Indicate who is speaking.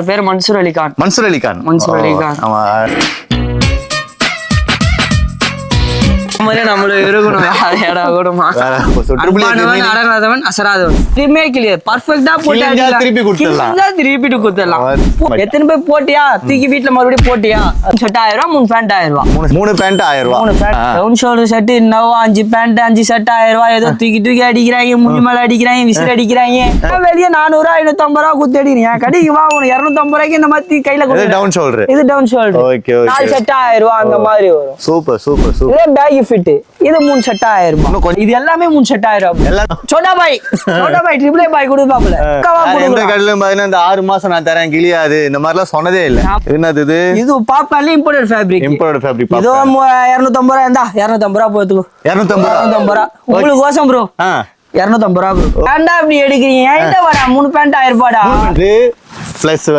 Speaker 1: அவரோட பேர் மன்சூர் அலிகான்.
Speaker 2: மன்சூர் அலிகான். ஆமா
Speaker 1: நம்மள இருக்கணும். திருப்பி கொடுத்துடலாம். எத்தனை பேர் போட்டியா தூக்கி வீட்டுல மறுபடியும் போட்டியா? ஷர்ட் 1000 ரூபாய், 3 பேண்ட் 1000 ரூபாய்.
Speaker 2: 3 பேண்ட் 1000 ரூபாய்.
Speaker 1: 3 பேண்ட் ரவுண்ட் ஷோல்டர் ஷர்ட் இன்னவோ 5 பேண்ட் 5 ஷர்ட் 1000 ரூபாய். ஏதோ தூக்கி அடிக்கிறாங்க, முடி மேல அடிக்கிறாங்க, விசில் அடிக்கிறாங்க. வெளியே 400 ரூபாய் 550 ரூபாய் குத்து அடிக்கிறீங்க. கடைக்கு வா, உனக்கு 250 ரூபாய்க்கு இந்த மாதிரி கையில
Speaker 2: டவுன் ஷோல்டர்.
Speaker 1: இது டவுன் ஷோல்டர். 4 ஷர்ட் 1000 ரூபாய் அந்த மாதிரி வரும்.
Speaker 2: Super super super.
Speaker 1: இது பேக் ஃபிட். இது 3 ஷர்ட் 1000 ரூபாய். இது எல்லாமே 3 ஷர்ட் 1000 ரூபாய். சோட்டா பாய் ட்ரிபிள் ஏ பாய் கொடுப்பாப்ல.
Speaker 2: எந்த கடையில பாத்தீங்கன்னா இந்த 6 மாசம் நான் தரேன் கிளியாது இந்த மாதிரி எல்லாம் சொன்னதே இல்ல. என்னது இது? இது
Speaker 1: பாப்கார்ன்ல இம்போர்ட்டட் ஃபேப்ரிக்.
Speaker 2: Imported fabric.
Speaker 1: இது 250 ரூபாய். இருந்தா 250 ரூபாய் போத்துக்கோ.
Speaker 2: 250
Speaker 1: ரூபாய் உங்களுக்கு கோசம் ப்ரோ. 250 ரூபாய் ப்ரோ. ஏன்டா இப்படி எடுக்கிறீங்க? என்கிட்ட வாடா 3 பேண்ட் 1000 ரூபாய்டா.
Speaker 2: பிளஸ்